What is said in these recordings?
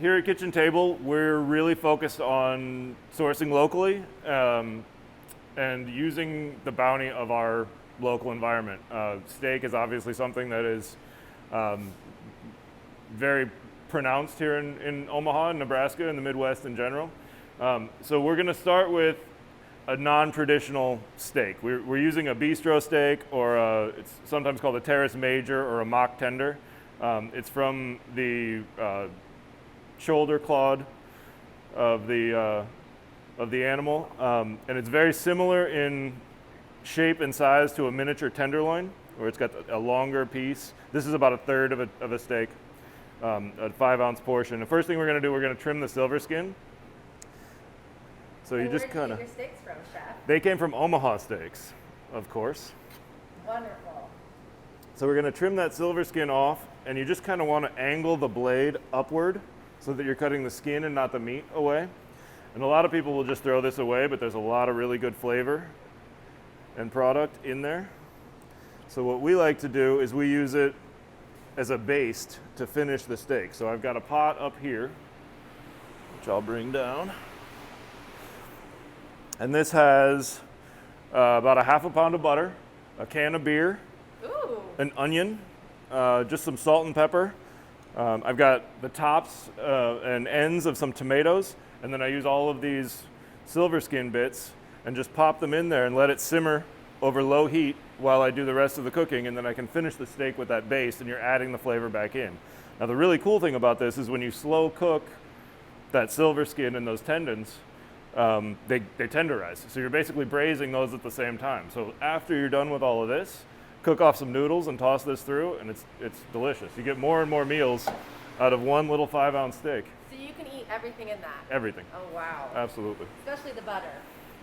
here at Kitchen Table, we're really focused on sourcing locally and using the bounty of our local environment. Steak is obviously something that is very pronounced here in Omaha, and Nebraska, and the Midwest in general. So we're going to start with a non-traditional steak. We're using a bistro steak, or it's sometimes called a terrace major or a mock tender. It's from the shoulder clod of the animal, and it's very similar in shape and size to a miniature tenderloin, where it's got a longer piece. This is about a third of a steak, a 5-ounce portion. The first thing we're going to do, we're going to trim the silver skin. So you just kind of. Where did you get your steaks from, Chef? They came from Omaha Steaks, of course. Wonderful. So we're going to trim that silver skin off, and you just kind of want to angle the blade upward so that you're cutting the skin and not the meat away. And a lot of people will just throw this away, but there's a lot of really good flavor and product in there. So what we like to do is we use it as a baste to finish the steak. So I've got a pot up here, which I'll bring down. And this has about a half a pound of butter, a can of beer, Ooh. an onion, just some salt and pepper. I've got the tops and ends of some tomatoes, and then I use all of these silver skin bits and just pop them in there and let it simmer over low heat while I do the rest of the cooking, and then I can finish the steak with that base, and you're adding the flavor back in. Now the really cool thing about this is when you slow cook that silver skin and those tendons, they tenderize. So you're basically braising those at the same time. So after you're done with all of this, cook off some noodles and toss this through, and it's delicious. You get more and more meals out of one little 5-ounce steak. So you can eat everything in that? Everything. Oh, wow. Absolutely. Especially the butter.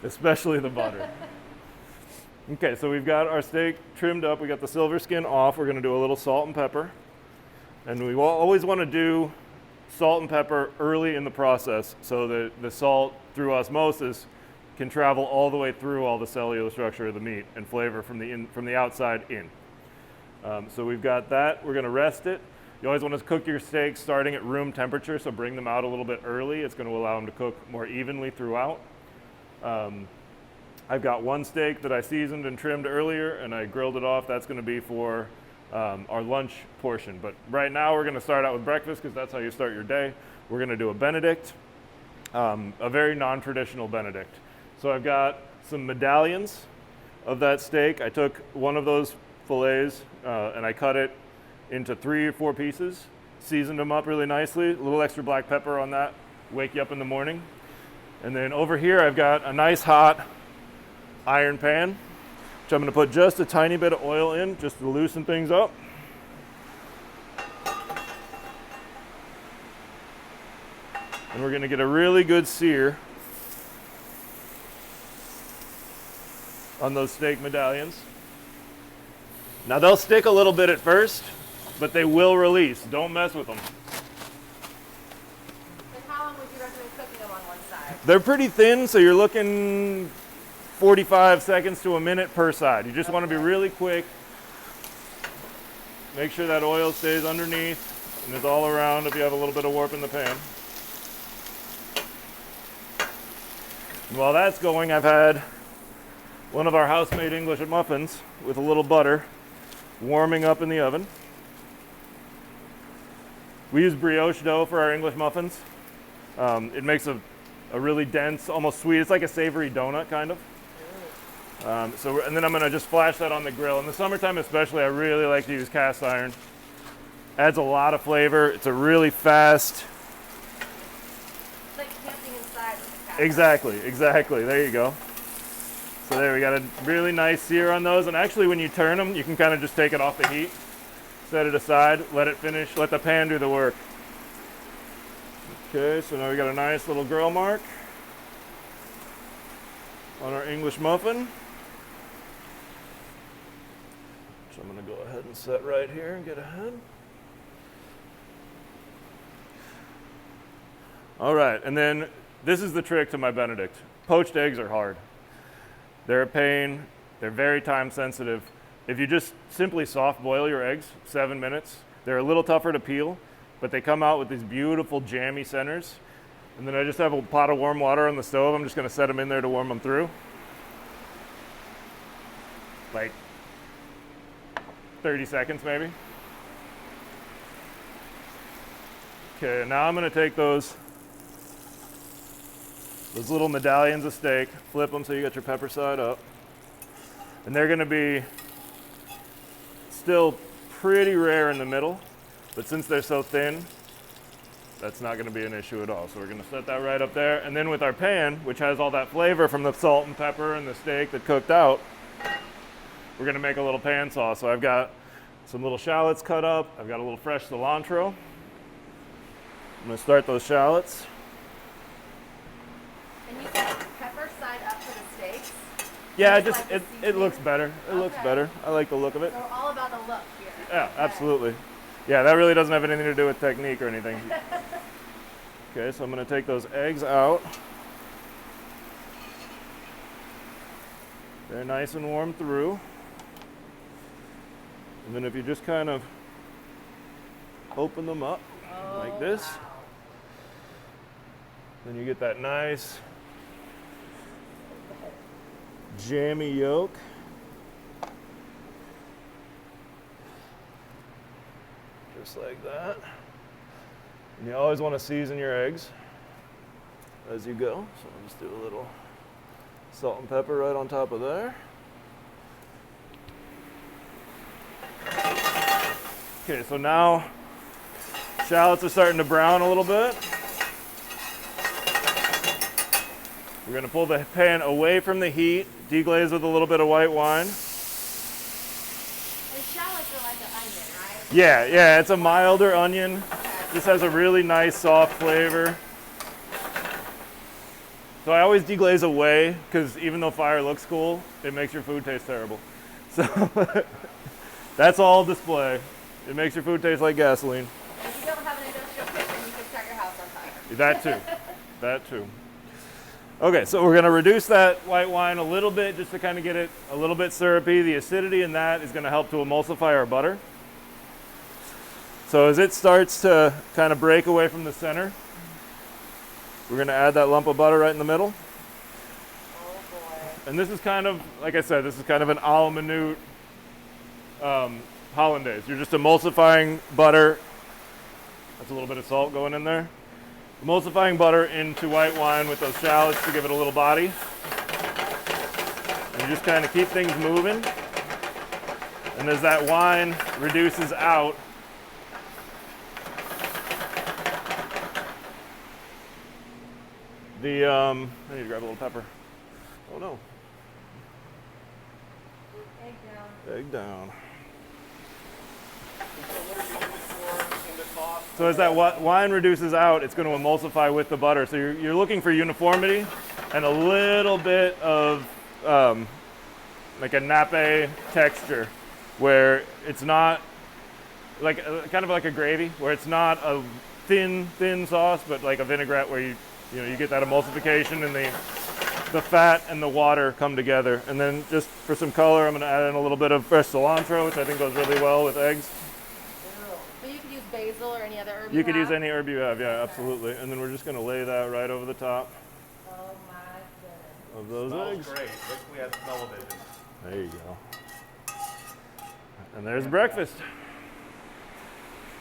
Especially the butter. Okay, so we've got our steak trimmed up. We got the silver skin off. We're going to do a little salt and pepper. And we always want to do salt and pepper early in the process so that the salt through osmosis can travel all the way through all the cellular structure of the meat and flavor from the outside in. So we've got that. We're going to rest it. You always want to cook your steaks starting at room temperature, so bring them out a little bit early. It's going to allow them to cook more evenly throughout. I've got one steak that I seasoned and trimmed earlier, and I grilled it off. That's going to be for our lunch portion. But right now we're going to start out with breakfast because that's how you start your day. We're going to do a Benedict, a very non-traditional Benedict. So I've got some medallions of that steak. I took one of those fillets and I cut it into 3 or 4 pieces, seasoned them up really nicely, a little extra black pepper on that, wake you up in the morning. And then over here I've got a nice hot iron pan, which I'm going to put just a tiny bit of oil in just to loosen things up. And we're going to get a really good sear on those steak medallions. Now they'll stick a little bit at first, but they will release. Don't mess with them. And how long would you recommend cooking them on one side? They're pretty thin, so you're looking 45 seconds to a minute per side. You just want to be really quick. Make sure that oil stays underneath and is all around if you have a little bit of warp in the pan. And while that's going, I've had one of our house-made English muffins with a little butter warming up in the oven. We use brioche dough for our English muffins. It makes a really dense, almost sweet, it's like a savory donut kind of. And then I'm going to just flash that on the grill. In the summertime especially, I really like to use cast iron. Adds a lot of flavor. It's a really fast. It's like camping inside with the cast Exactly. There you go. So there, we got a really nice sear on those. And actually when you turn them, you can kind of just take it off the heat, set it aside, let it finish, let the pan do the work. Okay, so now we got a nice little grill mark on our English muffin. So I'm going to go ahead and set right here and get ahead. All right, and then this is the trick to my Benedict. Poached eggs are hard. They're a pain. They're very time sensitive. If you just simply soft boil your eggs, 7 minutes, they're a little tougher to peel, but they come out with these beautiful jammy centers. And then I just have a pot of warm water on the stove. I'm just gonna set them in there to warm them through. Like 30 seconds maybe. Okay, now I'm gonna take those little medallions of steak, flip them so you got your pepper side up. And they're gonna be still pretty rare in the middle, but since they're so thin, that's not gonna be an issue at all. So we're gonna set that right up there. And then with our pan, which has all that flavor from the salt and pepper and the steak that cooked out, we're gonna make a little pan sauce. So I've got some little shallots cut up. I've got a little fresh cilantro. I'm gonna start those shallots. And you said pepper side up for the steaks? Yeah, Just like the it looks better. It looks Okay. better. I like the look of it. So all about the look here. Yeah, Okay. absolutely. Yeah, that really doesn't have anything to do with technique or anything. Okay, so I'm gonna take those eggs out. They're nice and warm through. And then if you just kind of open them up like this, Wow. then you get that nice jammy yolk. Just like that. And you always want to season your eggs as you go. So I'll just do a little salt and pepper right on top of there. Okay, so now shallots are starting to brown a little bit. We're going to pull the pan away from the heat, deglaze with a little bit of white wine. And shallots are like an onion, right? Yeah, it's a milder onion. This has a really nice soft flavor. So I always deglaze away because even though fire looks cool, it makes your food taste terrible. So that's all display. It makes your food taste like gasoline. And if you don't have an industrial kitchen, you can start your house on fire. That too. That too. Okay, so we're gonna reduce that white wine a little bit just to kind of get it a little bit syrupy. The acidity in that is gonna help to emulsify our butter. So as it starts to kind of break away from the center, we're gonna add that lump of butter right in the middle. Oh boy. And this is kind of, like I said, this is kind of an a la minute hollandaise. You're just emulsifying butter. That's a little bit of salt going in there. Emulsifying butter into white wine with those shallots to give it a little body. And you just kind of keep things moving. And as that wine reduces out, I need to grab a little pepper. Oh no. Egg down. Egg down. So as that wine reduces out, it's going to emulsify with the butter. So you're looking for uniformity and a little bit of like a nappe texture, where it's not like kind of like a gravy, where it's not a thin sauce, but like a vinaigrette, where you get that emulsification and the fat and the water come together. And then just for some color, I'm going to add in a little bit of fresh cilantro, which I think goes really well with eggs. But you could use basil or any other herb You could have. use any herb you have, yeah, absolutely. And then we're just going to lay that right over the top Oh my goodness. of those eggs. Great. Wish we had television. There you go. And there's breakfast.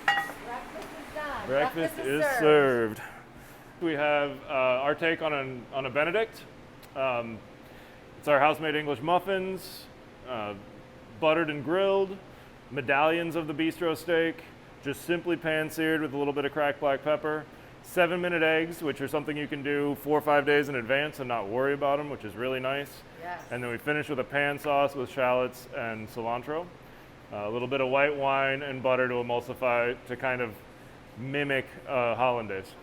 Breakfast is done. Breakfast is served. We have our take on a Benedict. It's our house-made English muffins, buttered and grilled, medallions of the bistro steak, just simply pan-seared with a little bit of cracked black pepper, 7-minute eggs, which are something you can do 4 or 5 days in advance and not worry about them, which is really nice. Yes. And then we finish with a pan sauce with shallots and cilantro, a little bit of white wine and butter to emulsify to kind of mimic hollandaise.